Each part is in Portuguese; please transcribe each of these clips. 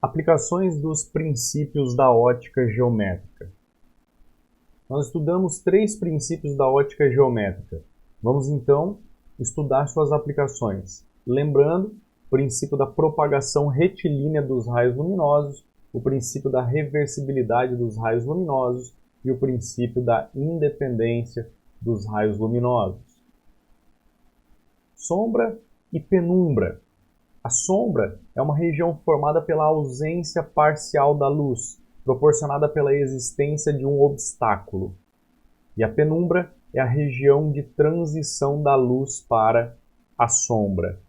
Aplicações dos princípios da ótica geométrica. Nós estudamos 3 princípios da ótica geométrica. Vamos então estudar suas aplicações. Lembrando, o princípio da propagação retilínea dos raios luminosos, o princípio da reversibilidade dos raios luminosos e o princípio da independência dos raios luminosos. Sombra e penumbra. A sombra é uma região formada pela ausência parcial da luz, proporcionada pela existência de um obstáculo. E a penumbra é a região de transição da luz para a sombra.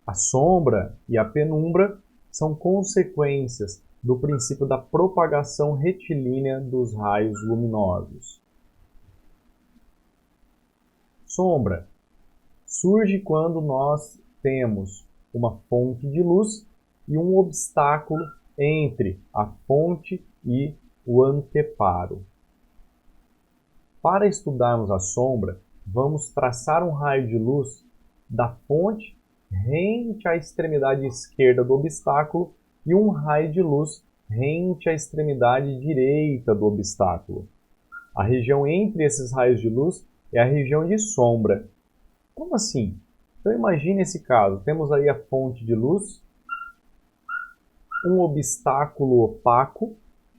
A sombra e a penumbra são consequências do princípio da propagação retilínea dos raios luminosos. Sombra surge quando nós temos uma fonte de luz e um obstáculo entre a fonte e o anteparo. Para estudarmos a sombra, vamos traçar um raio de luz da fonte rente à extremidade esquerda do obstáculo e um raio de luz rente à extremidade direita do obstáculo. A região entre esses raios de luz é a região de sombra. Como assim? Então imagine esse caso, temos aí a fonte de luz, um obstáculo opaco,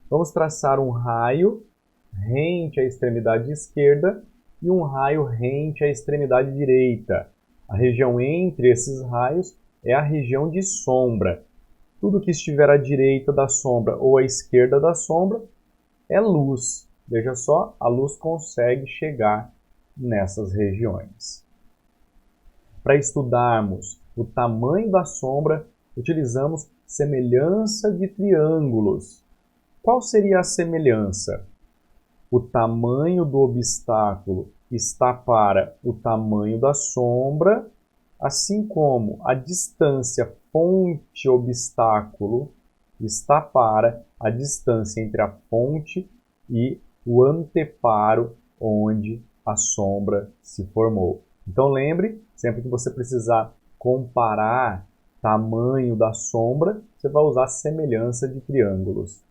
vamos traçar um raio rente à extremidade esquerda e um raio rente à extremidade direita. A região entre esses raios é a região de sombra. Tudo que estiver à direita da sombra ou à esquerda da sombra é luz. Veja só, a luz consegue chegar nessas regiões. Para estudarmos o tamanho da sombra, utilizamos semelhança de triângulos. Qual seria a semelhança? O tamanho do obstáculo está para o tamanho da sombra, assim como a distância fonte-obstáculo está para a distância entre a fonte e o anteparo onde a sombra se formou. Então lembre, sempre que você precisar comparar tamanho da sombra, você vai usar semelhança de triângulos.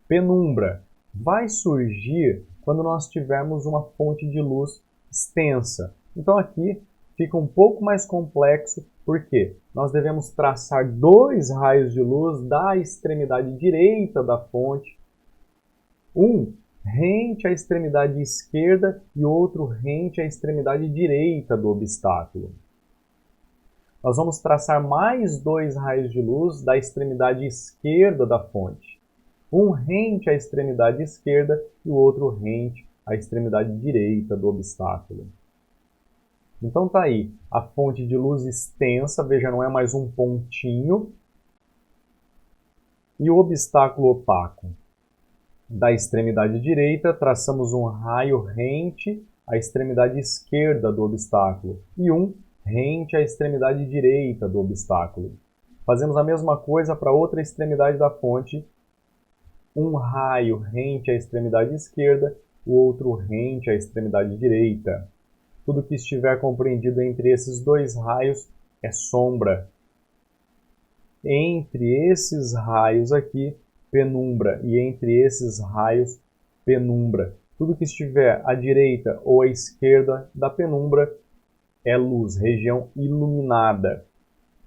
Penumbra vai surgir quando nós tivermos uma fonte de luz extensa. Então aqui fica um pouco mais complexo, porque nós devemos traçar 2 raios de luz da extremidade direita da fonte, um rente à extremidade esquerda e outro rente à extremidade direita do obstáculo. Nós vamos traçar mais 2 raios de luz da extremidade esquerda da fonte, um rente à extremidade esquerda e o outro rente à extremidade direita do obstáculo. Então tá aí, a fonte de luz extensa, veja, não é mais um pontinho, e o obstáculo opaco. Da extremidade direita, traçamos um raio rente à extremidade esquerda do obstáculo e um rente à extremidade direita do obstáculo. Fazemos a mesma coisa para a outra extremidade da fonte, um raio rente à extremidade esquerda, o outro rente à extremidade direita. Tudo que estiver compreendido entre esses 2 raios é sombra. Entre esses raios aqui, penumbra, e entre esses raios, penumbra. Tudo que estiver à direita ou à esquerda da penumbra é luz, região iluminada.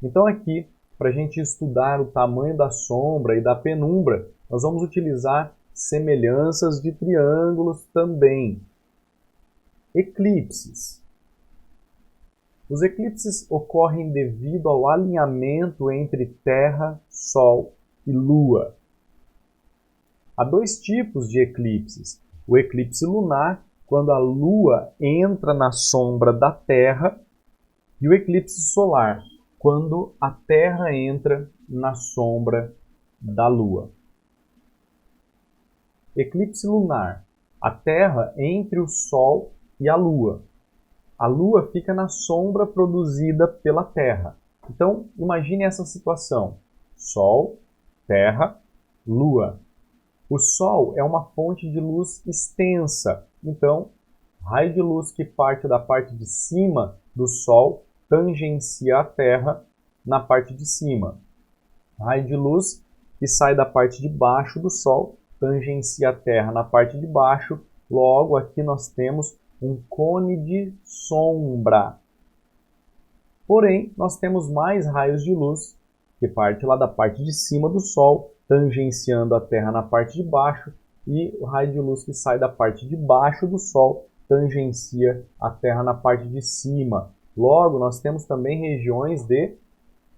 Então aqui, para a gente estudar o tamanho da sombra e da penumbra, nós vamos utilizar semelhanças de triângulos também. Eclipses. Os eclipses ocorrem devido ao alinhamento entre Terra, Sol e Lua. Há 2 tipos de eclipses. O eclipse lunar, quando a Lua entra na sombra da Terra, e o eclipse solar, quando a Terra entra na sombra da Lua. Eclipse lunar. A Terra entre o Sol e a Lua. A Lua fica na sombra produzida pela Terra. Então, imagine essa situação. Sol, Terra, Lua. O Sol é uma fonte de luz extensa. Então, raio de luz que parte da parte de cima do Sol tangencia a Terra na parte de cima. Raio de luz que sai da parte de baixo do Sol tangencia a Terra na parte de baixo. Logo, aqui nós temos um cone de sombra. Porém, nós temos mais raios de luz que parte lá da parte de cima do Sol, tangenciando a Terra na parte de baixo, e o raio de luz que sai da parte de baixo do Sol tangencia a Terra na parte de cima. Logo, nós temos também regiões de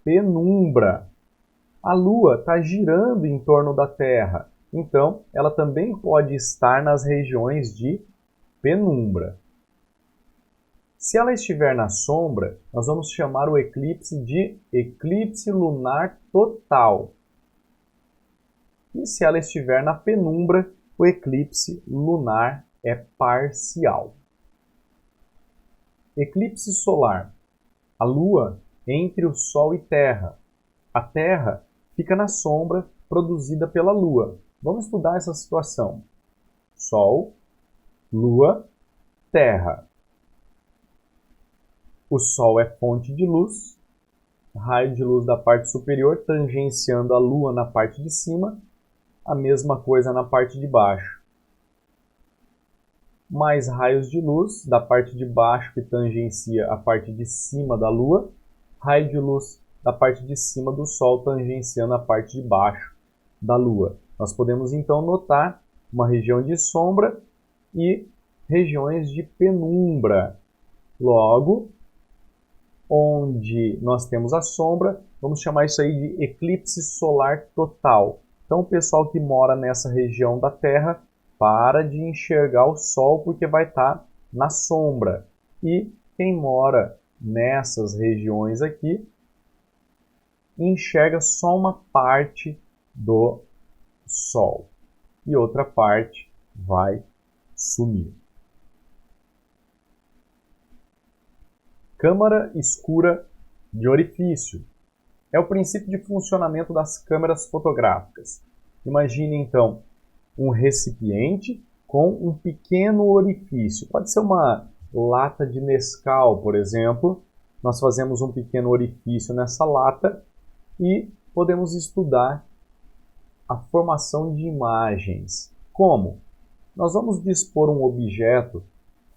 penumbra. A Lua está girando em torno da Terra, então ela também pode estar nas regiões de penumbra. Se ela estiver na sombra, nós vamos chamar o eclipse de eclipse lunar total. E se ela estiver na penumbra, o eclipse lunar é parcial. Eclipse solar. A Lua entre o Sol e Terra. A Terra fica na sombra produzida pela Lua. Vamos estudar essa situação. Sol, Lua, Terra. O Sol é fonte de luz, raio de luz da parte superior tangenciando a Lua na parte de cima, a mesma coisa na parte de baixo. Mais raios de luz da parte de baixo que tangencia a parte de cima da Lua, raio de luz da parte de cima do Sol tangenciando a parte de baixo da Lua. Nós podemos então notar uma região de sombra e regiões de penumbra. Logo, onde nós temos a sombra, vamos chamar isso aí de eclipse solar total. Então, o pessoal que mora nessa região da Terra para de enxergar o Sol porque vai estar na sombra. E quem mora nessas regiões aqui enxerga só uma parte do Sol e outra parte vai sumir. Câmara escura de orifício. É o princípio de funcionamento das câmeras fotográficas. Imagine então um recipiente com um pequeno orifício. Pode ser uma lata de Nescau, por exemplo. Nós fazemos um pequeno orifício nessa lata e podemos estudar a formação de imagens. Como? Nós vamos dispor um objeto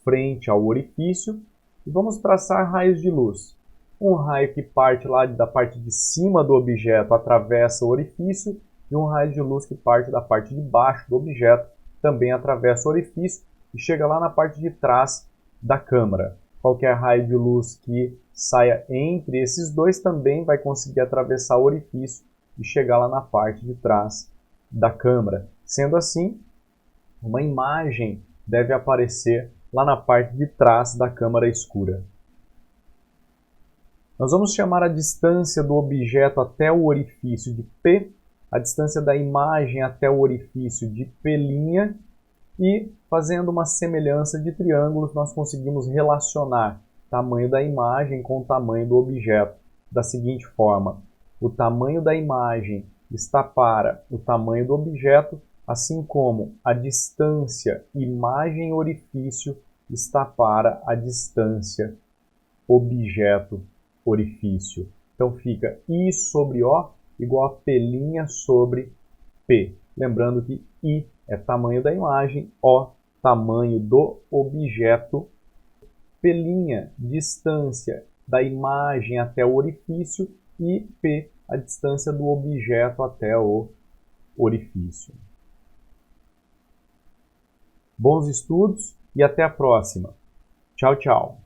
frente ao orifício e vamos traçar raios de luz. Um raio que parte lá da parte de cima do objeto atravessa o orifício e um raio de luz que parte da parte de baixo do objeto também atravessa o orifício e chega lá na parte de trás da câmera. Qualquer raio de luz que saia entre esses dois também vai conseguir atravessar o orifício e chegar lá na parte de trás da câmera. Sendo assim, uma imagem deve aparecer lá na parte de trás da câmara escura. Nós vamos chamar a distância do objeto até o orifício de P, a distância da imagem até o orifício de P', e fazendo uma semelhança de triângulos, nós conseguimos relacionar o tamanho da imagem com o tamanho do objeto da seguinte forma: o tamanho da imagem está para o tamanho do objeto, assim como a distância imagem-orifício está para a distância objeto-orifício. Então fica I sobre O igual a P' sobre P. Lembrando que I é tamanho da imagem, O tamanho do objeto, P', distância da imagem até o orifício, e P, a distância do objeto até o orifício. Bons estudos e até a próxima. Tchau, tchau.